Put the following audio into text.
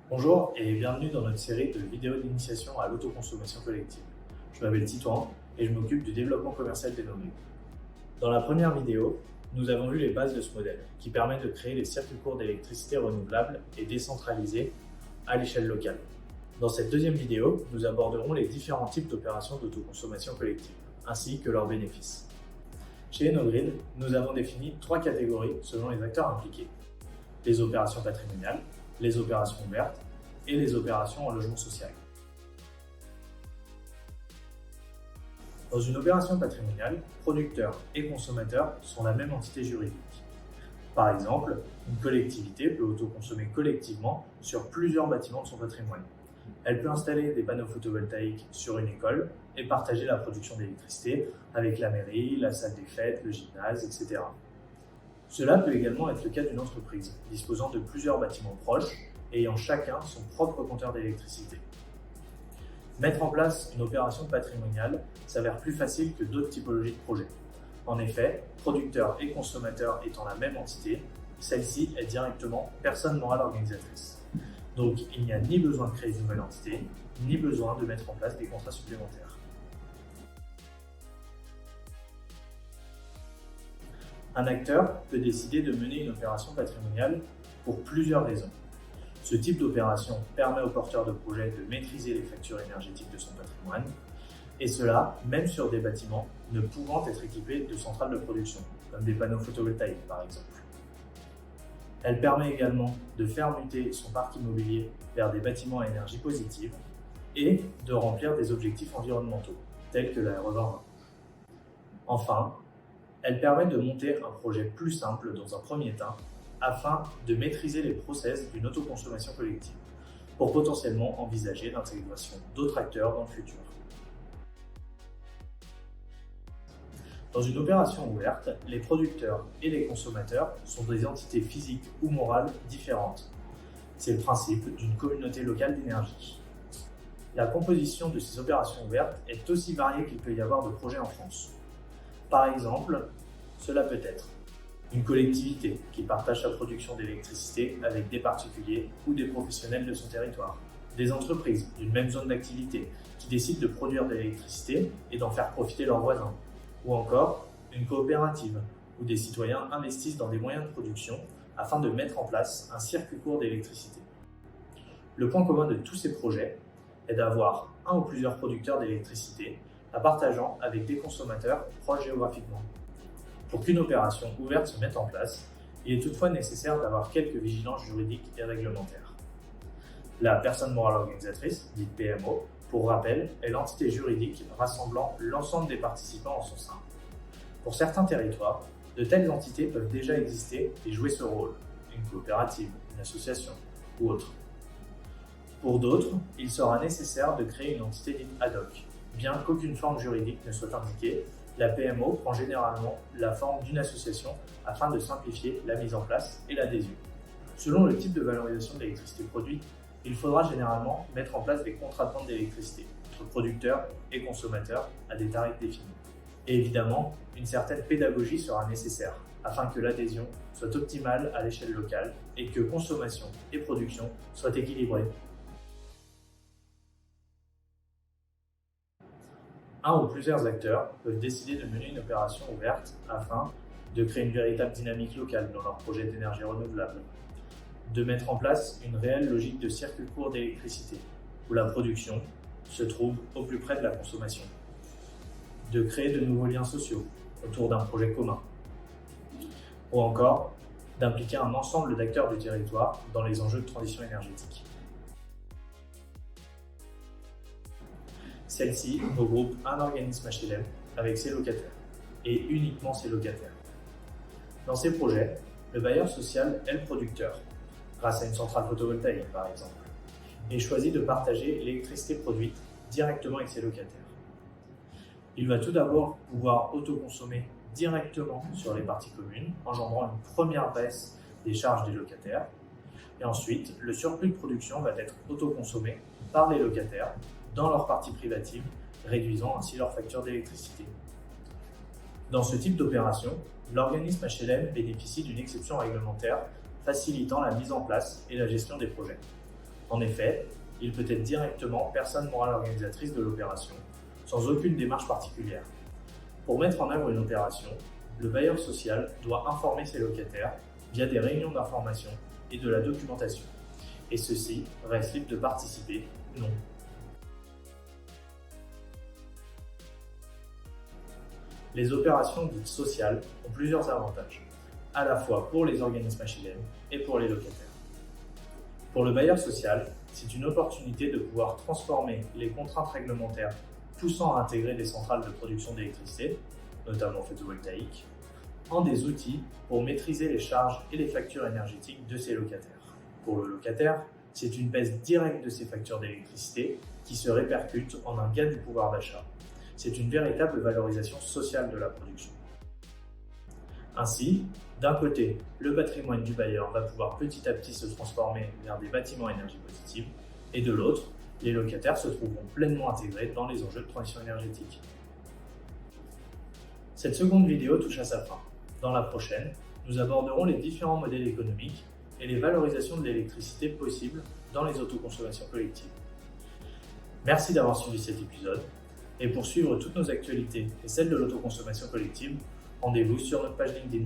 Bonjour et bienvenue dans notre série de vidéos d'initiation à l'autoconsommation collective. Je m'appelle Titouan et je m'occupe du développement commercial d'Enogrid. Dans la première vidéo, nous avons vu les bases de ce modèle qui permet de créer des circuits courts d'électricité renouvelables et décentralisés à l'échelle locale. Dans cette deuxième vidéo, nous aborderons les différents types d'opérations d'autoconsommation collective ainsi que leurs bénéfices. Chez Enogrid, nous avons défini 3 catégories selon les acteurs impliqués: les opérations patrimoniales, les opérations ouvertes et les opérations en logement social. Dans une opération patrimoniale, producteurs et consommateurs sont la même entité juridique. Par exemple, une collectivité peut autoconsommer collectivement sur plusieurs bâtiments de son patrimoine. Elle peut installer des panneaux photovoltaïques sur une école et partager la production d'électricité avec la mairie, la salle des fêtes, le gymnase, etc. Cela peut également être le cas d'une entreprise disposant de plusieurs bâtiments proches et ayant chacun son propre compteur d'électricité. Mettre en place une opération patrimoniale s'avère plus facile que d'autres typologies de projets. En effet, producteurs et consommateurs étant la même entité, celle-ci est directement personne morale organisatrice. Donc il n'y a ni besoin de créer une nouvelle entité, ni besoin de mettre en place des contrats supplémentaires. Un acteur peut décider de mener une opération patrimoniale pour plusieurs raisons. Ce type d'opération permet au porteur de projet de maîtriser les factures énergétiques de son patrimoine, et cela même sur des bâtiments ne pouvant être équipés de centrales de production, comme des panneaux photovoltaïques par exemple. Elle permet également de faire muter son parc immobilier vers des bâtiments à énergie positive et de remplir des objectifs environnementaux, tels que la RE 2020. Enfin, elle permet de monter un projet plus simple dans un premier temps afin de maîtriser les process d'une autoconsommation collective pour potentiellement envisager l'intégration d'autres acteurs dans le futur. Dans une opération ouverte, les producteurs et les consommateurs sont des entités physiques ou morales différentes. C'est le principe d'une communauté locale d'énergie. La composition de ces opérations ouvertes est aussi variée qu'il peut y avoir de projets en France. Par exemple, cela peut être une collectivité qui partage sa production d'électricité avec des particuliers ou des professionnels de son territoire, des entreprises d'une même zone d'activité qui décident de produire de l'électricité et d'en faire profiter leurs voisins, ou encore une coopérative où des citoyens investissent dans des moyens de production afin de mettre en place un circuit court d'électricité. Le point commun de tous ces projets est d'avoir un ou plusieurs producteurs d'électricité la partageant avec des consommateurs proches géographiquement. Pour qu'une opération ouverte se mette en place, il est toutefois nécessaire d'avoir quelques vigilances juridiques et réglementaires. La personne morale organisatrice, dite PMO, pour rappel, est l'entité juridique rassemblant l'ensemble des participants en son sein. Pour certains territoires, de telles entités peuvent déjà exister et jouer ce rôle, une coopérative, une association ou autre. Pour d'autres, il sera nécessaire de créer une entité dite ad hoc. Bien qu'aucune forme juridique ne soit indiquée, la PMO prend généralement la forme d'une association afin de simplifier la mise en place et l'adhésion. Selon le type de valorisation de l'électricité produite, il faudra généralement mettre en place des contrats de vente d'électricité entre producteurs et consommateurs à des tarifs définis. Et évidemment, une certaine pédagogie sera nécessaire afin que l'adhésion soit optimale à l'échelle locale et que consommation et production soient équilibrées. Un ou plusieurs acteurs peuvent décider de mener une opération ouverte afin de créer une véritable dynamique locale dans leur projet d'énergie renouvelable, de mettre en place une réelle logique de circuit court d'électricité, où la production se trouve au plus près de la consommation, de créer de nouveaux liens sociaux autour d'un projet commun, ou encore d'impliquer un ensemble d'acteurs du territoire dans les enjeux de transition énergétique. Celle-ci regroupe un organisme HLM avec ses locataires, et uniquement ses locataires. Dans ces projets, le bailleur social est le producteur, grâce à une centrale photovoltaïque par exemple, et choisit de partager l'électricité produite directement avec ses locataires. Il va tout d'abord pouvoir autoconsommer directement sur les parties communes, engendrant une première baisse des charges des locataires, et ensuite le surplus de production va être autoconsommé par les locataires dans leur partie privative, réduisant ainsi leur facture d'électricité. Dans ce type d'opération, l'organisme HLM bénéficie d'une exception réglementaire facilitant la mise en place et la gestion des projets. En effet, il peut être directement personne morale organisatrice de l'opération, sans aucune démarche particulière. Pour mettre en œuvre une opération, le bailleur social doit informer ses locataires via des réunions d'information et de la documentation, et ceux-ci restent libres de participer ou non. Les opérations dites sociales ont plusieurs avantages, à la fois pour les organismes HLM et pour les locataires. Pour le bailleur social, c'est une opportunité de pouvoir transformer les contraintes réglementaires poussant à intégrer des centrales de production d'électricité, notamment photovoltaïques, en des outils pour maîtriser les charges et les factures énergétiques de ses locataires. Pour le locataire, c'est une baisse directe de ses factures d'électricité qui se répercute en un gain du pouvoir d'achat. C'est une véritable valorisation sociale de la production. Ainsi, d'un côté, le patrimoine du bailleur va pouvoir petit à petit se transformer vers des bâtiments à énergie positive, et de l'autre, les locataires se trouveront pleinement intégrés dans les enjeux de transition énergétique. Cette seconde vidéo touche à sa fin. Dans la prochaine, nous aborderons les différents modèles économiques et les valorisations de l'électricité possibles dans les autoconsommations collectives. Merci d'avoir suivi cet épisode, et pour suivre toutes nos actualités et celles de l'autoconsommation collective, rendez-vous sur notre page LinkedIn.